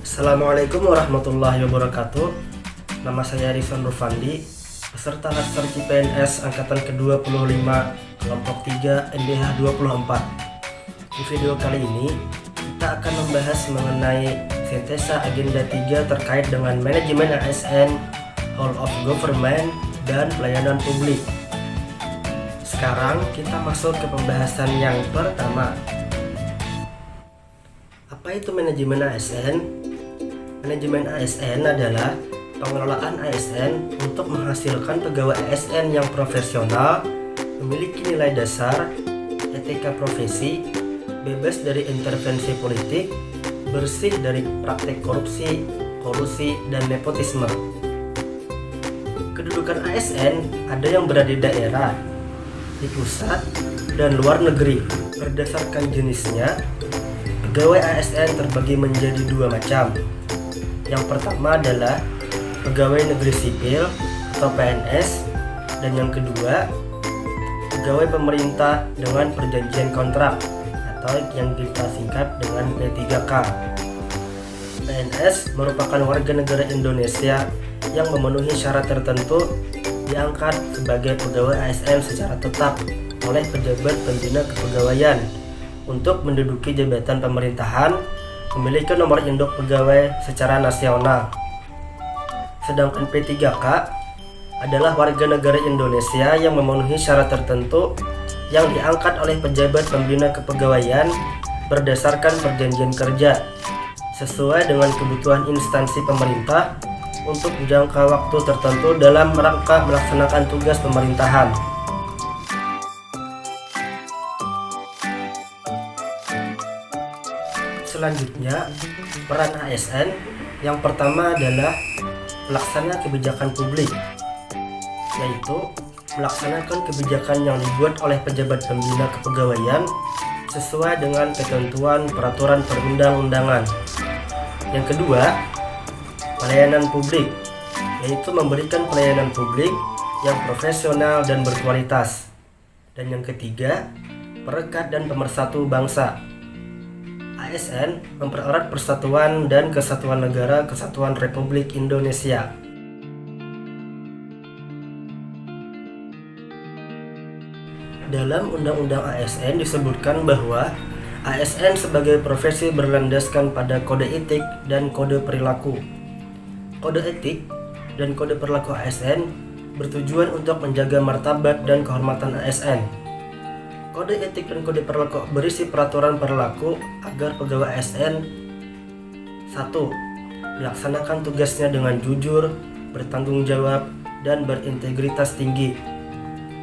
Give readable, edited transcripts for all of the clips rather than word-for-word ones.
Assalamualaikum warahmatullahi wabarakatuh. Nama saya Rizwan Rufandi, peserta Laster CPNS Angkatan ke-25 Kelompok 3 NBH 24. Di video kali ini, kita akan membahas mengenai sintesa agenda 3 terkait dengan manajemen ASN, Whole of Government, dan pelayanan publik. Sekarang kita masuk ke pembahasan yang pertama. Apa itu manajemen ASN? Manajemen ASN adalah pengelolaan ASN untuk menghasilkan pegawai ASN yang profesional, memiliki nilai dasar, etika profesi, bebas dari intervensi politik, bersih dari praktek korupsi, kolusi, dan nepotisme. Kedudukan ASN ada yang berada di daerah, di pusat, dan luar negeri. Berdasarkan jenisnya, pegawai ASN terbagi menjadi dua macam. Yang pertama adalah pegawai negeri sipil atau PNS, dan yang kedua pegawai pemerintah dengan perjanjian kontrak atau yang kita singkat dengan P3K. PNS merupakan warga negara Indonesia yang memenuhi syarat tertentu diangkat sebagai pegawai ASN secara tetap oleh pejabat pembina kepegawaian untuk menduduki jabatan pemerintahan, memiliki nomor induk pegawai secara nasional. Sedangkan P3K adalah warga negara Indonesia yang memenuhi syarat tertentu yang diangkat oleh pejabat pembina kepegawaian berdasarkan perjanjian kerja sesuai dengan kebutuhan instansi pemerintah untuk jangka waktu tertentu dalam rangka melaksanakan tugas pemerintahan. Selanjutnya, peran ASN yang pertama adalah pelaksana kebijakan publik, yaitu melaksanakan kebijakan yang dibuat oleh pejabat pembina kepegawaian sesuai dengan ketentuan peraturan perundang-undangan. Yang kedua, pelayanan publik, yaitu memberikan pelayanan publik yang profesional dan berkualitas. Dan yang ketiga, perekat dan pemersatu bangsa. ASN mempererat persatuan dan kesatuan negara Kesatuan Republik Indonesia. Dalam Undang-Undang ASN disebutkan bahwa ASN sebagai profesi berlandaskan pada kode etik dan kode perilaku. Kode etik dan kode perilaku ASN bertujuan untuk menjaga martabat dan kehormatan ASN. Kode etik dan kode perilaku berisi peraturan perilaku agar pegawai ASN 1. Melaksanakan tugasnya dengan jujur, bertanggung jawab, dan berintegritas tinggi.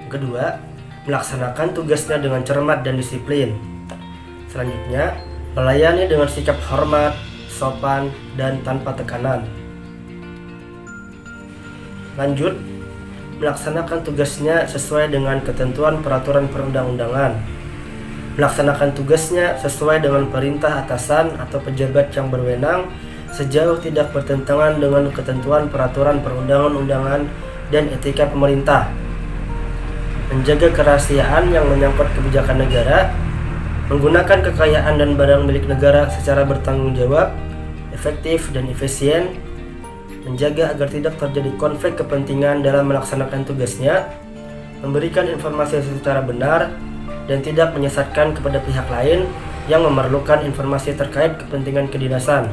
Kedua, melaksanakan tugasnya dengan cermat dan disiplin. Selanjutnya, melayani dengan sikap hormat, sopan, dan tanpa tekanan. Lanjut, melaksanakan tugasnya sesuai dengan ketentuan peraturan perundang-undangan. Melaksanakan tugasnya sesuai dengan perintah atasan atau pejabat yang berwenang sejauh tidak bertentangan dengan ketentuan peraturan perundang-undangan dan etika pemerintah. Menjaga kerahasiaan yang menyangkut kebijakan negara, menggunakan kekayaan dan barang milik negara secara bertanggung jawab, efektif dan efisien, menjaga agar tidak terjadi konflik kepentingan dalam melaksanakan tugasnya, memberikan informasi secara benar, dan tidak menyesatkan kepada pihak lain yang memerlukan informasi terkait kepentingan kedinasan,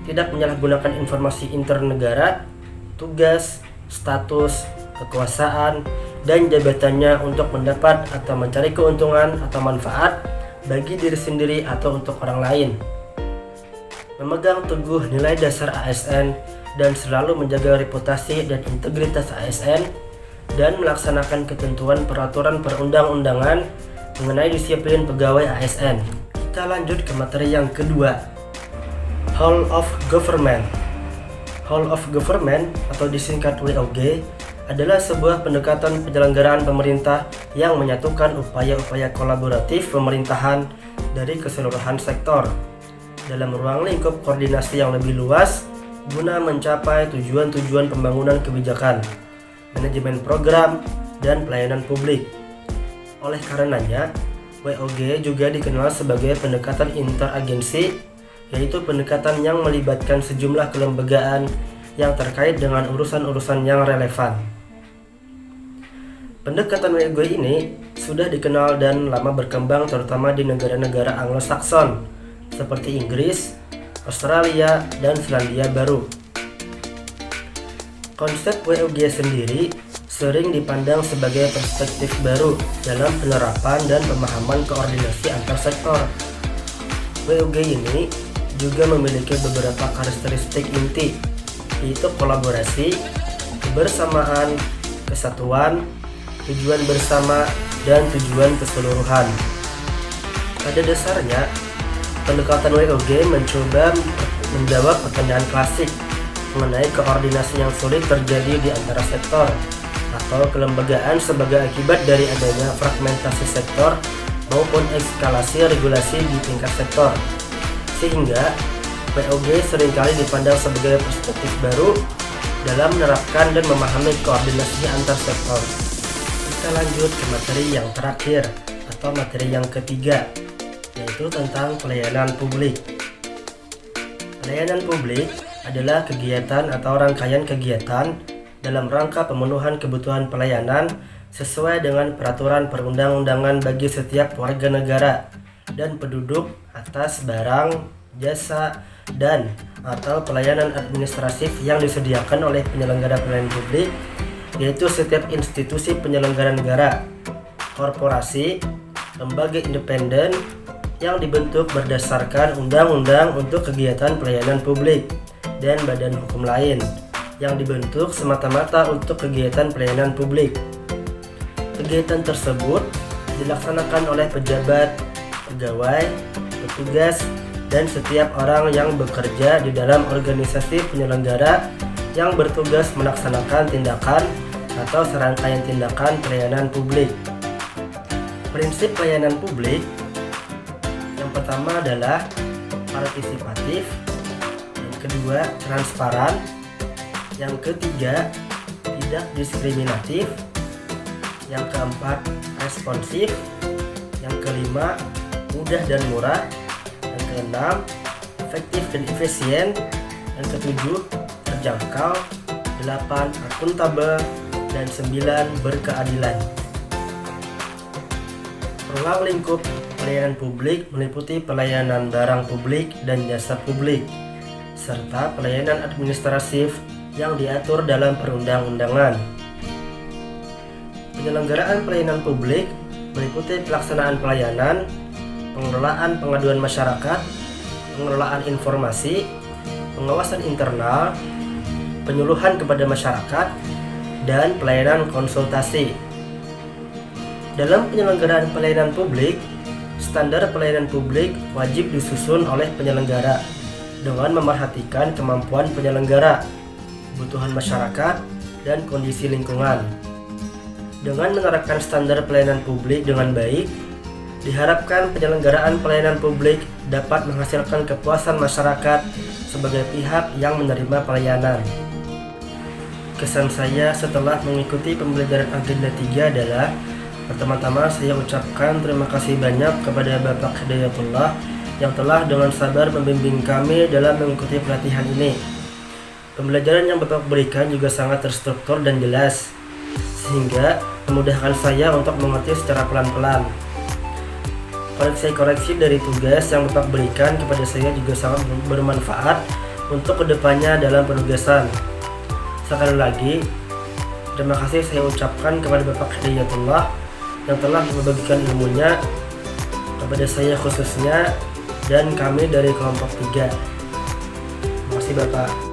tidak menyalahgunakan informasi internegara, tugas, status, kekuasaan, dan jabatannya untuk mendapat atau mencari keuntungan atau manfaat bagi diri sendiri atau untuk orang lain. Memegang teguh nilai dasar ASN dan selalu menjaga reputasi dan integritas ASN dan melaksanakan ketentuan peraturan perundang-undangan mengenai disiplin pegawai ASN. Kita lanjut ke materi yang kedua, Whole of Government. Whole of Government atau disingkat WOG adalah sebuah pendekatan penyelenggaraan pemerintah yang menyatukan upaya-upaya kolaboratif pemerintahan dari keseluruhan sektor dalam ruang lingkup koordinasi yang lebih luas guna mencapai tujuan-tujuan pembangunan kebijakan, manajemen program, dan pelayanan publik. Oleh karenanya, WOG juga dikenal sebagai pendekatan interagensi yaitu pendekatan yang melibatkan sejumlah kelembagaan yang terkait dengan urusan-urusan yang relevan. Pendekatan WOG ini sudah dikenal dan lama berkembang terutama di negara-negara Anglo-Saxon seperti Inggris, Australia, dan Selandia Baru. Konsep WOG sendiri sering dipandang sebagai perspektif baru dalam penerapan dan pemahaman koordinasi antar sektor. WOG ini juga memiliki beberapa karakteristik inti, yaitu kolaborasi, kebersamaan, kesatuan, tujuan bersama, dan tujuan keseluruhan. Pada dasarnya, pendekatan WOG mencoba menjawab pertanyaan klasik mengenai koordinasi yang sulit terjadi di antara sektor atau kelembagaan sebagai akibat dari adanya fragmentasi sektor maupun eskalasi regulasi di tingkat sektor, sehingga WOG seringkali dipandang sebagai perspektif baru dalam menerapkan dan memahami koordinasi antar sektor. Kita lanjut ke materi yang terakhir atau materi yang ketiga, yaitu tentang pelayanan publik. Pelayanan publik adalah kegiatan atau rangkaian kegiatan dalam rangka pemenuhan kebutuhan pelayanan sesuai dengan peraturan perundang-undangan bagi setiap warga negara dan penduduk atas barang, jasa, dan atau pelayanan administratif yang disediakan oleh penyelenggara pelayanan publik, yaitu setiap institusi penyelenggara negara, korporasi, lembaga independen yang dibentuk berdasarkan undang-undang untuk kegiatan pelayanan publik, dan badan hukum lain yang dibentuk semata-mata untuk kegiatan pelayanan publik. Kegiatan tersebut dilaksanakan oleh pejabat, pegawai, petugas, dan setiap orang yang bekerja di dalam organisasi penyelenggara yang bertugas melaksanakan tindakan atau serangkaian tindakan pelayanan publik. Prinsip pelayanan publik yang pertama adalah partisipatif, yang kedua transparan, yang ketiga tidak diskriminatif, yang keempat responsif, yang kelima mudah dan murah, yang keenam efektif dan efisien, yang ketujuh terjangkau, 8 akuntabel, dan 9 berkeadilan. Ruang lingkup pelayanan publik meliputi pelayanan barang publik dan jasa publik, serta pelayanan administratif yang diatur dalam perundang-undangan. Penyelenggaraan pelayanan publik meliputi pelaksanaan pelayanan, pengelolaan pengaduan masyarakat, pengelolaan informasi, pengawasan internal, penyuluhan kepada masyarakat, dan pelayanan konsultasi. Dalam penyelenggaraan pelayanan publik, standar pelayanan publik wajib disusun oleh penyelenggara dengan memerhatikan kemampuan penyelenggara, kebutuhan masyarakat, dan kondisi lingkungan. Dengan menerapkan standar pelayanan publik dengan baik, diharapkan penyelenggaraan pelayanan publik dapat menghasilkan kepuasan masyarakat sebagai pihak yang menerima pelayanan. Kesan saya setelah mengikuti pembelajaran agenda 3 adalah, pertama-tama saya ucapkan terima kasih banyak kepada Bapak Hidayatullah yang telah dengan sabar membimbing kami dalam mengikuti pelatihan ini. Pembelajaran yang Bapak berikan juga sangat terstruktur dan jelas, sehingga memudahkan saya untuk mengerti secara pelan-pelan. Koreksi-koreksi dari tugas yang Bapak berikan kepada saya juga sangat bermanfaat untuk kedepannya dalam penugasan. Sekali lagi, terima kasih saya ucapkan kepada Bapak Hidayatullah yang telah membagikan ilmunya kepada saya khususnya dan kami dari kelompok 3. Terima kasih Bapak.